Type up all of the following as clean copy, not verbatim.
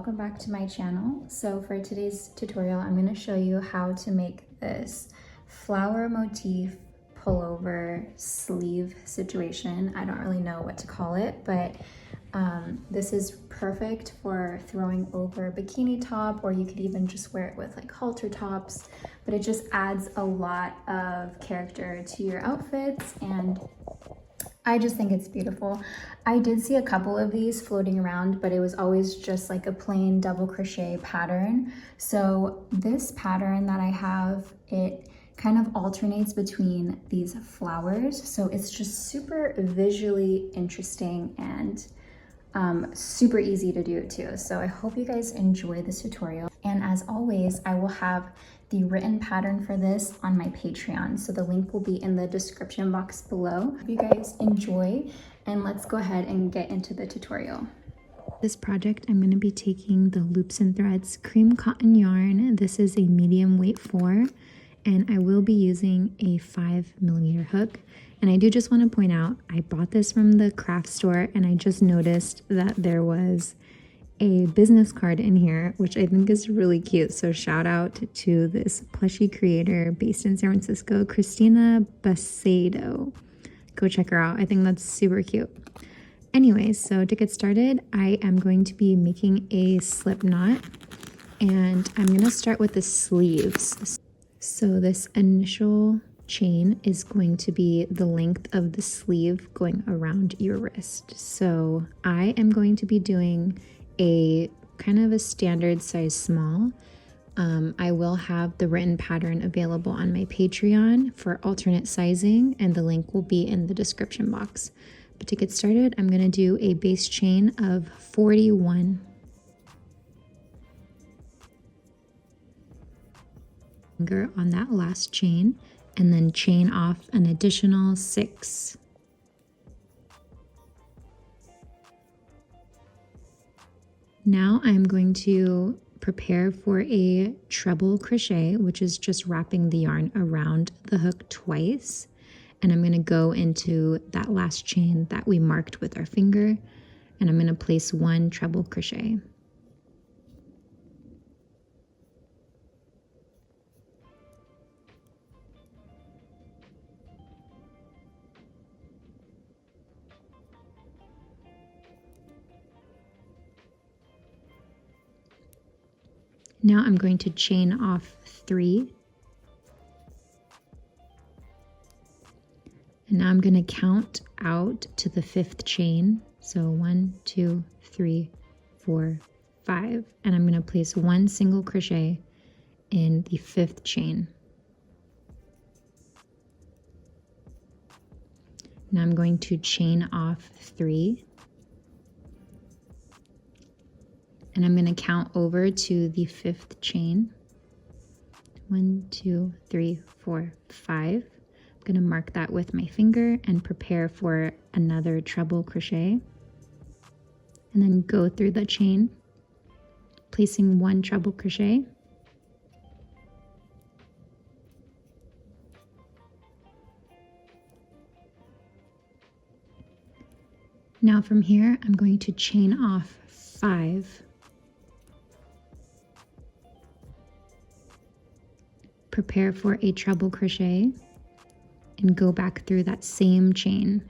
welcome back to my channel. So for today's tutorial, I'm going to show you how to make this flower motif pullover sleeve situation. I don't really know what to call it, but this is perfect for throwing over a bikini top, or you could even just wear it with like halter tops, but it just adds a lot of character to your outfits, and I just think it's beautiful. I did see a couple of these floating around, but it was always just like a plain double crochet pattern. So this pattern that I have, it kind of alternates between these flowers. So it's just super visually interesting and super easy to do too. So I hope you guys enjoy this tutorial. And as always, I will have the written pattern for this on my Patreon. So the link will be in the description box below. Hope you guys enjoy, and let's go ahead and get into the tutorial. This project, I'm going to be taking the Loops and Threads cream cotton yarn. This is a medium weight 4, and I will be using a 5mm hook. And I do just want to point out, I bought this from the craft store, and I just noticed that there was a business card in here, which I think is really cute. So shout out to this plushie creator based in San Francisco, Christina Bacedo. Go check her out. I think that's super cute. Anyways, so to get started, I am going to be making a slip knot, and I'm going to start with the sleeves. So this initial chain is going to be the length of the sleeve going around your wrist. So I am going to be doing a kind of a standard size small. I will have the written pattern available on my Patreon for alternate sizing, and the link will be in the description box. But to get started, I'm going to do a base chain of 41. Finger on that last chain, and then chain off an additional 6. Now I'm going to prepare for a treble crochet, which is just wrapping the yarn around the hook twice. And I'm going to go into that last chain that we marked with our finger, and I'm going to place 1 treble crochet. Now I'm going to chain off 3. And now I'm going to count out to the 5th chain. So 1, 2, 3, 4, 5. And I'm going to place 1 single crochet in the 5th chain. Now I'm going to chain off 3. And I'm going to count over to the 5th chain. 1, 2, 3, 4, 5. I'm going to mark that with my finger and prepare for another treble crochet. And then go through the chain, placing 1 treble crochet. Now from here, I'm going to chain off 5. Prepare for a treble crochet and go back through that same chain,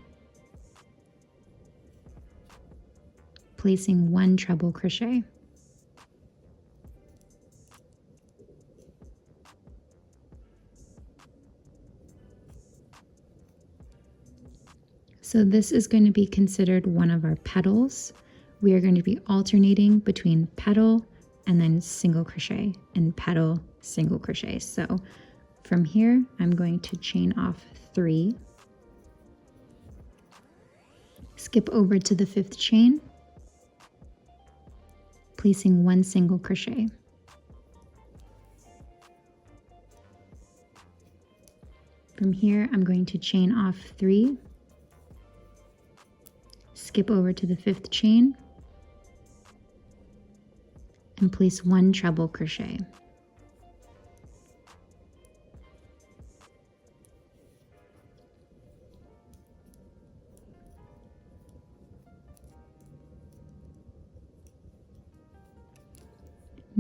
placing 1 treble crochet. So this is going to be considered one of our petals. We are going to be alternating between petal and then single crochet and petal, single crochet. So from here, I'm going to chain off 3, skip over to the 5th chain, placing 1 single crochet. From here, I'm going to chain off 3, skip over to the 5th chain, and place 1 treble crochet.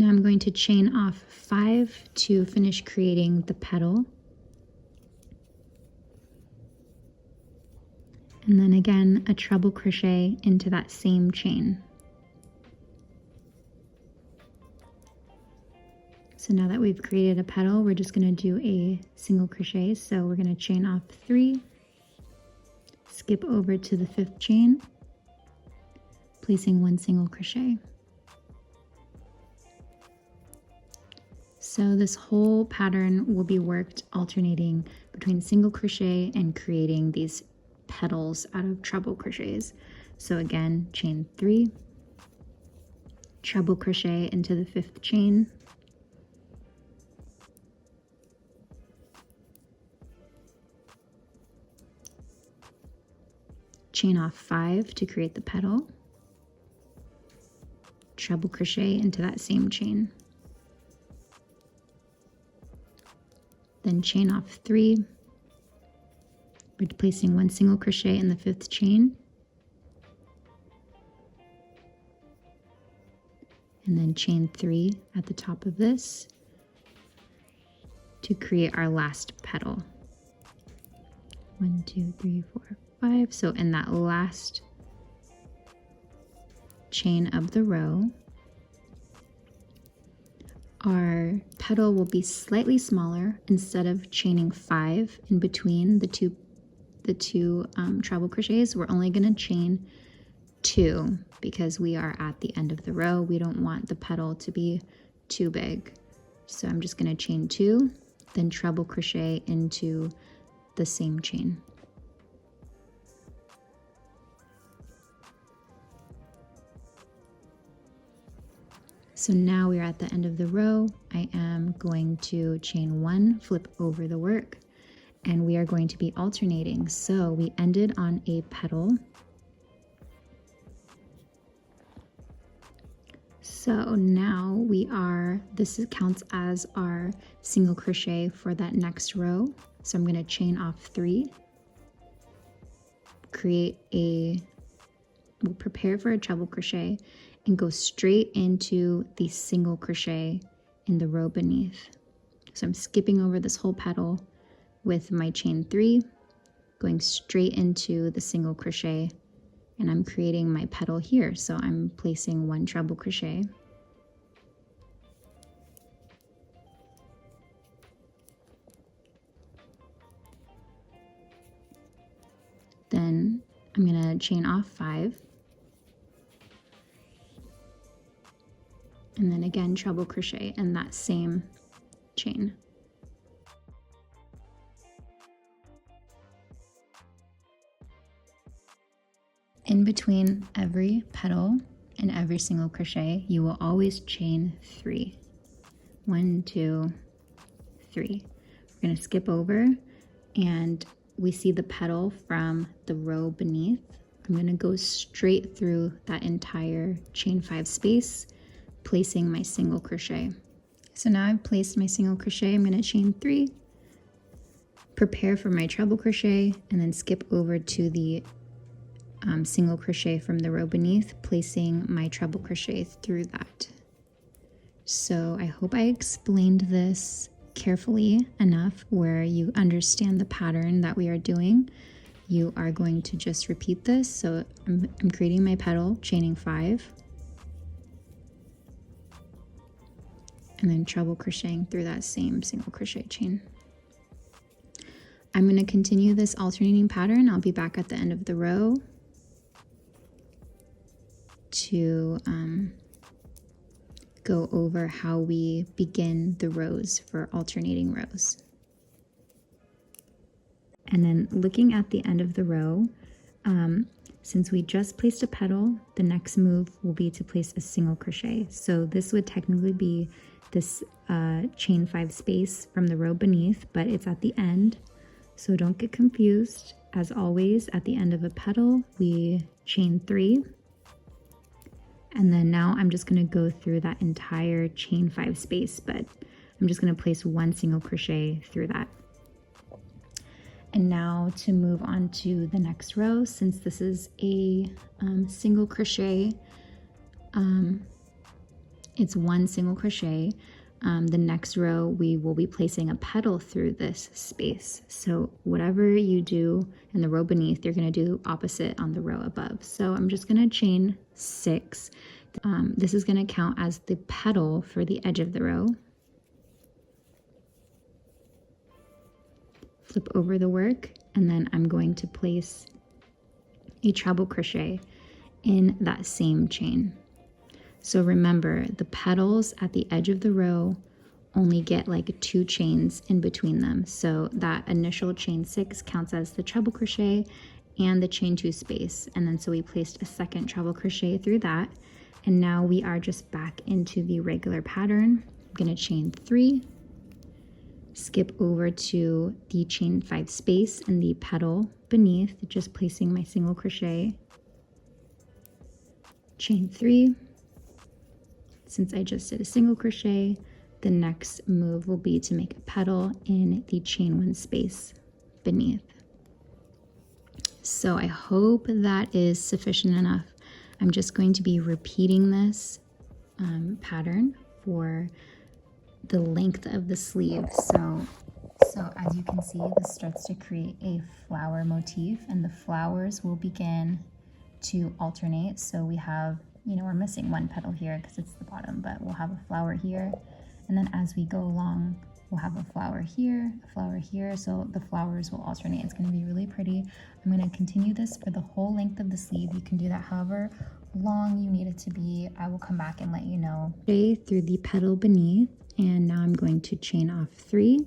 Now I'm going to chain off 5 to finish creating the petal. And then again, a treble crochet into that same chain. So now that we've created a petal, we're just going to do a single crochet. So we're going to chain off 3, skip over to the 5th chain, placing 1 single crochet. So this whole pattern will be worked alternating between single crochet and creating these petals out of treble crochets. So again, chain 3, treble crochet into the 5th chain, chain off 5 to create the petal, treble crochet into that same chain, then chain off 3, placing 1 single crochet in the 5th chain, and then chain 3 at the top of this to create our last petal. 1, 2, 3, 4, 5. So in that last chain of the row, our petal will be slightly smaller. Instead of chaining 5 in between the two treble crochets, we're only going to chain 2 because we are at the end of the row. We don't want the petal to be too big. So I'm just going to chain 2, then treble crochet into the same chain. So now we're at the end of the row. I am going to chain 1, flip over the work, and we are going to be alternating. So we ended on a petal. So now this counts as our single crochet for that next row. So I'm going to chain off 3, we'll prepare for a treble crochet and go straight into the single crochet in the row beneath. So I'm skipping over this whole petal with my chain 3, going straight into the single crochet, and I'm creating my petal here. So I'm placing 1 treble crochet, then I'm going to chain off 5, and then again treble crochet in that same chain. In between every petal and every single crochet, you will always chain 3. 1, 2, 3. We're going to skip over, and we see the petal from the row beneath. I'm going to go straight through that entire chain 5 space, placing my single crochet. So now I've placed my single crochet. I'm going to chain 3, prepare for my treble crochet, and then skip over to the single crochet from the row beneath, placing my treble crochet through that. So I hope I explained this carefully enough where you understand the pattern that we are doing. You are going to just repeat this. So I'm creating my petal, chaining 5, and then treble crocheting through that same single crochet chain. I'm going to continue this alternating pattern. I'll be back at the end of the row to go over how we begin the rows for alternating rows. And then looking at the end of the row, since we just placed a petal, the next move will be to place a single crochet. So this would technically be this chain 5 space from the row beneath, but it's at the end. So don't get confused. As always, at the end of a petal, we chain 3. And then now I'm just going to go through that entire chain 5 space, but I'm just going to place 1 single crochet through that. And now to move on to the next row, since this is a single crochet it's one single crochet. The next row, we will be placing a petal through this space. So whatever you do in the row beneath, you're going to do opposite on the row above. So I'm just going to chain 6. This is going to count as the petal for the edge of the row. Flip over the work, and then I'm going to place a treble crochet in that same chain. So remember, the petals at the edge of the row only get like 2 chains in between them. So that initial chain 6 counts as the treble crochet and the chain 2 space. And then so we placed a second treble crochet through that. And now we are just back into the regular pattern. I'm gonna chain 3, skip over to the chain 5 space and the petal beneath, just placing my single crochet, chain 3. Since I just did a single crochet, the next move will be to make a petal in the chain 1 space beneath. So I hope that is sufficient enough. I'm just going to be repeating this pattern for the length of the sleeve. So as you can see, this starts to create a flower motif, and the flowers will begin to alternate. So we have, we're missing one petal here because it's the bottom, but we'll have a flower here. And then as we go along, we'll have a flower here, a flower here. So the flowers will alternate. It's going to be really pretty. I'm going to continue this for the whole length of the sleeve. You can do that however long you need it to be. I will come back and let you know. Through the petal beneath, and now I'm going to chain off 3.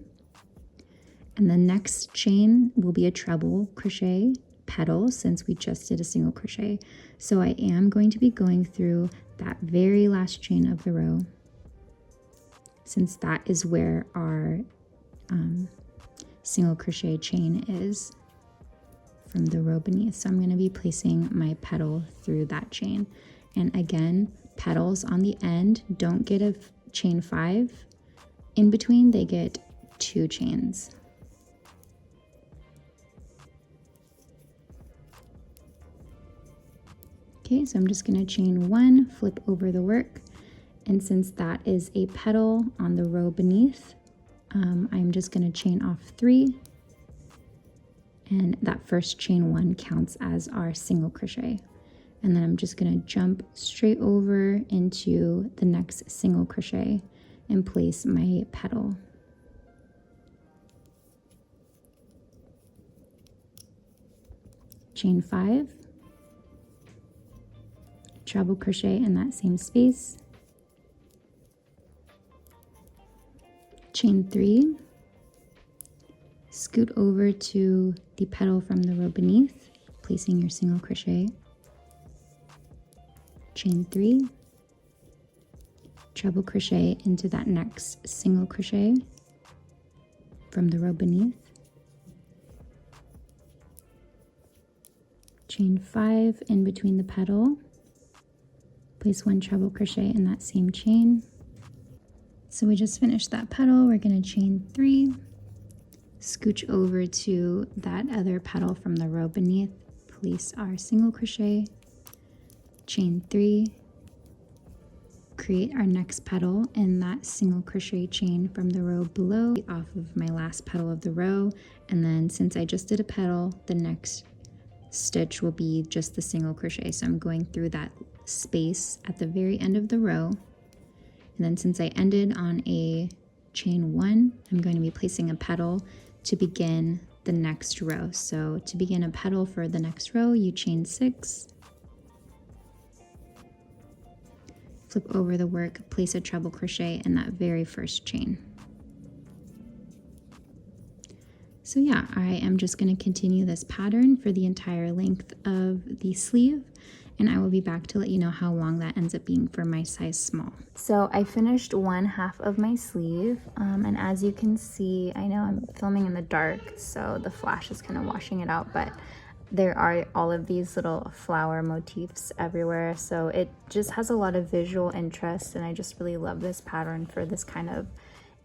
And the next chain will be a treble crochet petal since we just did a single crochet. So I am going to be going through that very last chain of the row, since that is where our single crochet chain is from the row beneath. So I'm going to be placing my petal through that chain. And again, petals on the end don't get a chain 5 in between, they get 2 chains. Okay, so I'm just going to chain 1, flip over the work, and since that is a petal on the row beneath, I'm just going to chain off 3, and that first chain 1 counts as our single crochet. And then I'm just going to jump straight over into the next single crochet and place my petal. Chain 5, treble crochet in that same space, chain 3, scoot over to the petal from the row beneath, placing your single crochet, chain 3, treble crochet into that next single crochet from the row beneath, chain 5 in between the petal, place 1 treble crochet in that same chain. So we just finished that petal. We're going to chain 3, scooch over to that other petal from the row beneath, place our single crochet, chain 3, create our next petal in that single crochet chain from the row below off of my last petal of the row. And then since I just did a petal, the next stitch will be just the single crochet. So I'm going through that space at the very end of the row. And then since I ended on a chain 1, I'm going to be placing a petal to begin the next row. So to begin a petal for the next row, you chain 6, flip over the work, place a treble crochet in that very first chain. So yeah, I am just going to continue this pattern for the entire length of the sleeve, and I will be back to let you know how long that ends up being for my size small. So I finished 1/2 of my sleeve, and as you can see, I know I'm filming in the dark, so the flash is kind of washing it out, but there are all of these little flower motifs everywhere, so it just has a lot of visual interest, and I just really love this pattern for this kind of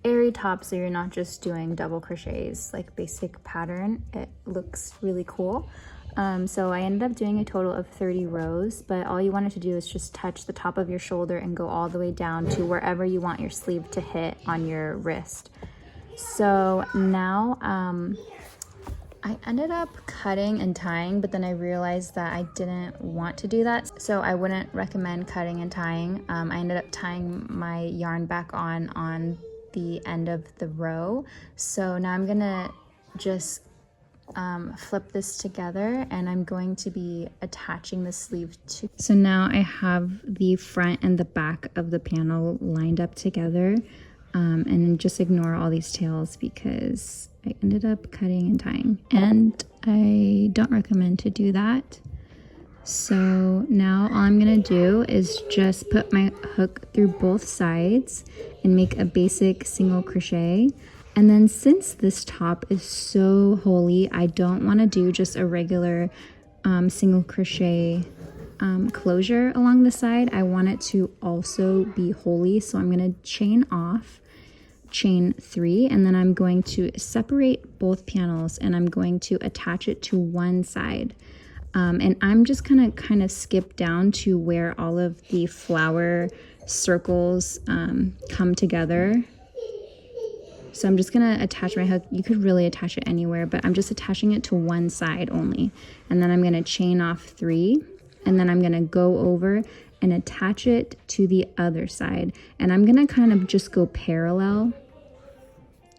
airy top, so you're not just doing double crochets like basic pattern. It looks really cool. So I ended up doing a total of 30 rows, but all you wanted to do is just touch the top of your shoulder and go all the way down to wherever you want your sleeve to hit on your wrist. So now I ended up cutting and tying, but then I realized that I didn't want to do that, so I wouldn't recommend cutting and tying. I ended up tying my yarn back on the end of the row. So now I'm gonna just flip this together, and I'm going to be attaching the sleeve to. So now I have the front and the back of the panel lined up together, and just ignore all these tails because I ended up cutting and tying, and I don't recommend to do that. So now all I'm gonna do is just put my hook through both sides and make a basic single crochet. And then since this top is so holey, I don't want to do just a regular single crochet closure along the side. I want it to also be holey, so I'm going to chain off, chain 3, and then I'm going to separate both panels and I'm going to attach it to one side. And I'm just gonna kind of skip down to where all of the flower circles come together. So I'm just gonna attach my hook. You could really attach it anywhere, but I'm just attaching it to one side only. And then I'm gonna chain off 3, and then I'm gonna go over and attach it to the other side. And I'm gonna kind of just go parallel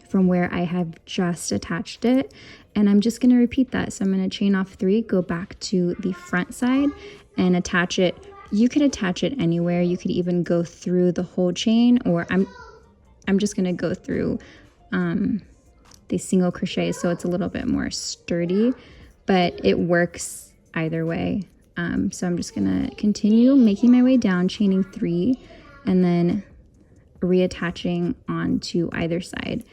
from where I have just attached it. And I'm just gonna repeat that. So I'm gonna chain off 3, go back to the front side and attach it. You could attach it anywhere. You could even go through the whole chain, or I'm just gonna go through the single crochet, so it's a little bit more sturdy, but it works either way. So I'm just gonna continue making my way down, chaining 3, and then reattaching onto either side.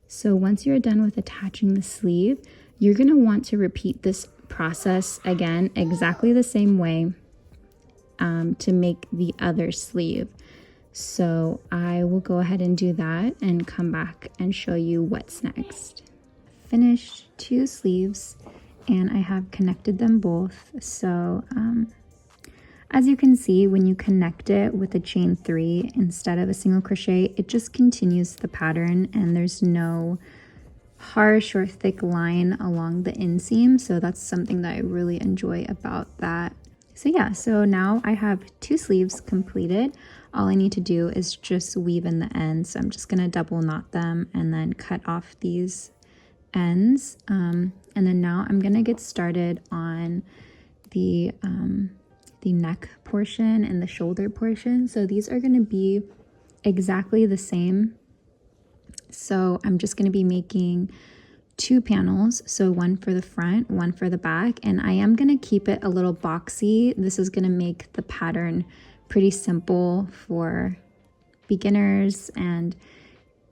So once you're done with attaching the sleeve, you're gonna want to repeat this process again, exactly the same way, to make the other sleeve. So I will go ahead and do that and come back and show you what's next. Finished 2 sleeves and I have connected them both. So as you can see, when you connect it with a chain 3 instead of a single crochet, it just continues the pattern and there's no harsh or thick line along the inseam. So that's something that I really enjoy about that. So yeah, so now I have 2 sleeves completed. All I need to do is just weave in the ends. So I'm just gonna double knot them and then cut off these ends. And then now I'm gonna get started on the neck portion and the shoulder portion. So these are gonna be exactly the same. So I'm just gonna be making 2 panels, so one for the front, one for the back, and I am gonna keep it a little boxy. This is gonna make the pattern pretty simple for beginners, and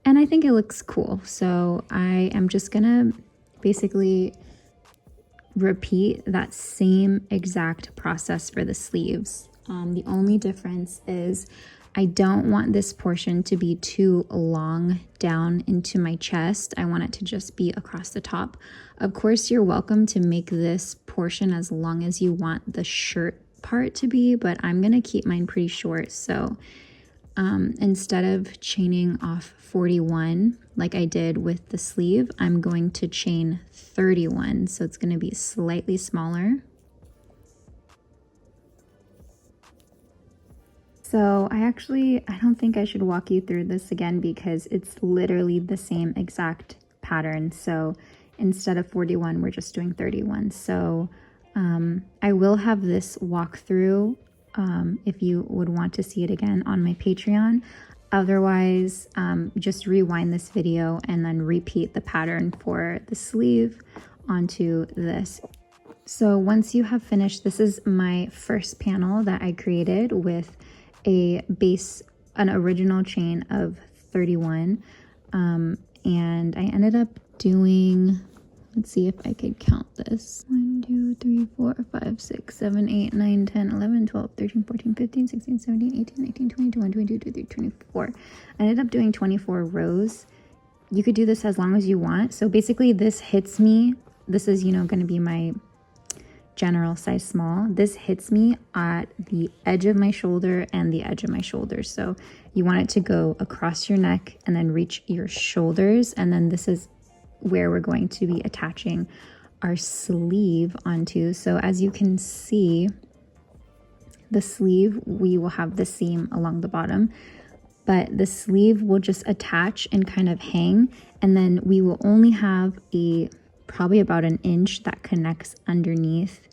I think it looks cool. So I am just gonna basically repeat that same exact process for the sleeves. The only difference is I don't want this portion to be too long down into my chest. I want it to just be across the top. Of course, you're welcome to make this portion as long as you want the shirt part to be, but I'm gonna keep mine pretty short. So instead of chaining off 41 like I did with the sleeve, I'm going to chain 31. So it's gonna be slightly smaller. So I don't think I should walk you through this again because it's literally the same exact pattern. So instead of 41, we're just doing 31. So I will have this walkthrough if you would want to see it again on my Patreon. Otherwise, just rewind this video and then repeat the pattern for the sleeve onto this. So once you have finished, this is my first panel that I created with an original chain of 31. And I ended up doing, let's see if I could count this. 1, 2, 3, 4, 5, 6, 7, 8, 9, 10, 11, 12, 13, 14, 15, 16, 17, 18, 19, 20, 21, 22, 23, 24. I ended up doing 24 rows. You could do this as long as you want. So basically this hits me. This is, going to be my general size small. This hits me at the edge of my shoulder and the edge of my shoulders. So you want it to go across your neck and then reach your shoulders. And then this is where we're going to be attaching our sleeve onto. So as you can see, the sleeve, we will have the seam along the bottom, but the sleeve will just attach and kind of hang. And then we will only have probably about an inch that connects underneath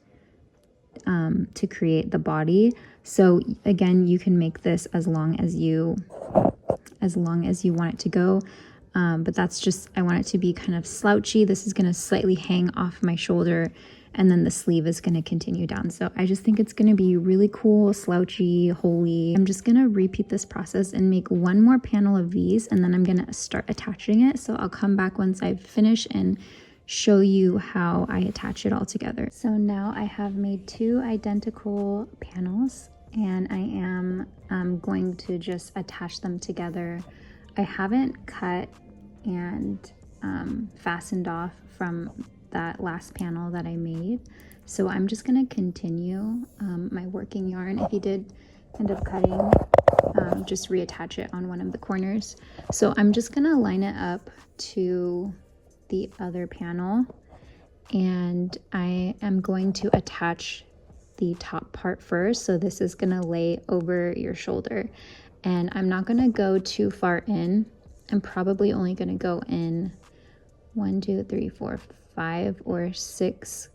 to create the body. So again, you can make this as long as you want it to go. But that's just, I want it to be kind of slouchy. This is going to slightly hang off my shoulder, and then the sleeve is going to continue down. So I just think it's going to be really cool, slouchy, holy. I'm just going to repeat this process and make one more panel of these, and then I'm going to start attaching it. So I'll come back once I finish and show you how I attach it all together. So now I have made 2 identical panels, and I am going to just attach them together. I haven't cut and fastened off from that last panel that I made, so I'm just going to continue my working yarn. If you did end up cutting, just reattach it on one of the corners. So I'm just going to line it up to the other panel, and I am going to attach the top part first. So this is going to lay over your shoulder, and I'm not going to go too far in. I'm probably only going to go in 1, 2, 3, 4, 5 or 6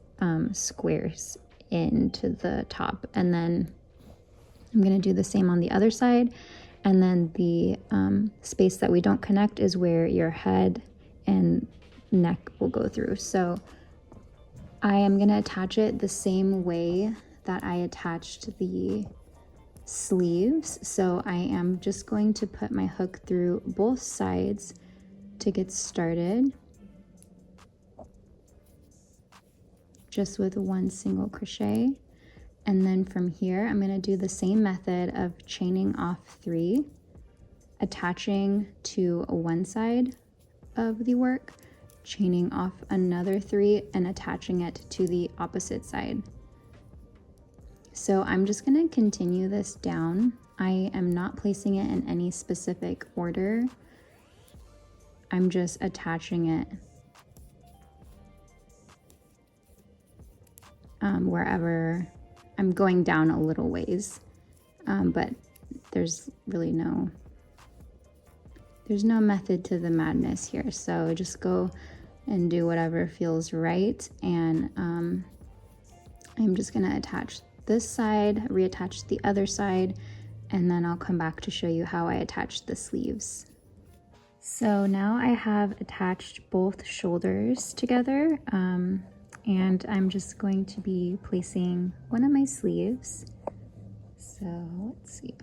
squares into the top, and then I'm going to do the same on the other side. And then the space that we don't connect is where your head and neck will go through. So I am going to attach it the same way that I attached the sleeves. So I am just going to put my hook through both sides to get started, just with 1 single crochet. And then from here, I'm going to do the same method of chaining off 3, attaching to one side of the work, chaining off another 3, and attaching it to the opposite side. So I'm just going to continue this down. I am not placing it in any specific order. I'm just attaching it wherever. I'm going down a little ways, but there's really no method to the madness here. So just go and do whatever feels right. And I'm just gonna attach this side, reattach the other side, and then I'll come back to show you how I attach the sleeves. So now I have attached both shoulders together, and I'm just going to be placing one of my sleeves. So let's see.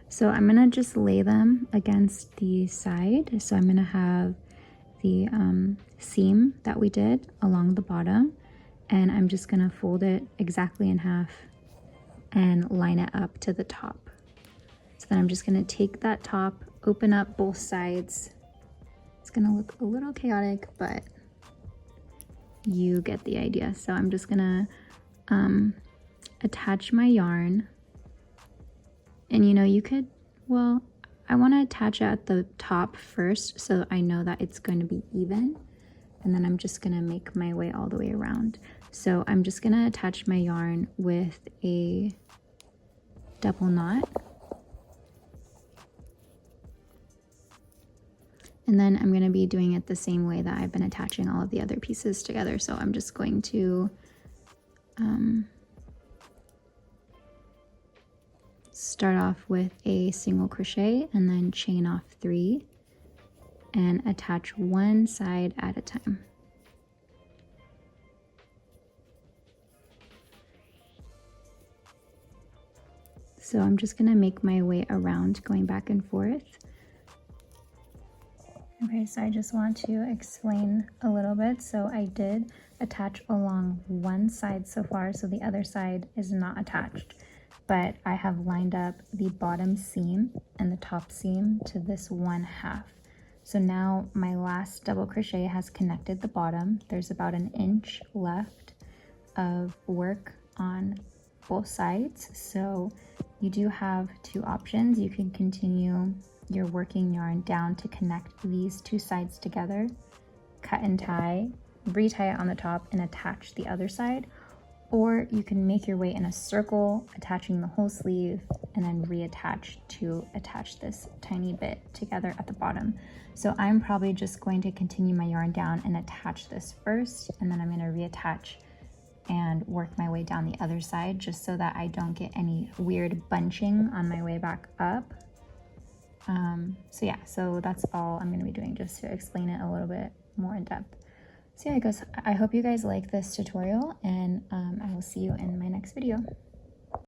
So I'm gonna just lay them against the side. So I'm gonna have the seam that we did along the bottom, and I'm just gonna fold it exactly in half and line it up to the top. So then I'm just gonna take that top, open up both sides. It's gonna look a little chaotic, but you get the idea. So I'm just gonna attach my yarn, and you could, well, I want to attach it at the top first so I know that it's going to be even, and then I'm just gonna make my way all the way around. So I'm just gonna attach my yarn with a double knot, and then I'm going to be doing it the same way that I've been attaching all of the other pieces together. So I'm just going to start off with a single crochet and then chain off 3 and attach one side at a time. So I'm just going to make my way around, going back and forth. Okay, so I just want to explain a little bit. So I did attach along one side so far, so the other side is not attached, but I have lined up the bottom seam and the top seam to this 1/2. So now my last double crochet has connected the bottom. There's about an inch left of work on both sides. So you do have two options. You can continue your working yarn down to connect these two sides together, cut and tie, retie it on the top and attach the other side, or you can make your way in a circle, attaching the whole sleeve and then reattach to attach this tiny bit together at the bottom. So I'm probably just going to continue my yarn down and attach this first, and then I'm going to reattach and work my way down the other side just so that I don't get any weird bunching on my way back up. So yeah, so that's all I'm going to be doing, just to explain it a little bit more in depth. So yeah, guys, I hope you guys like this tutorial, and I will see you in my next video.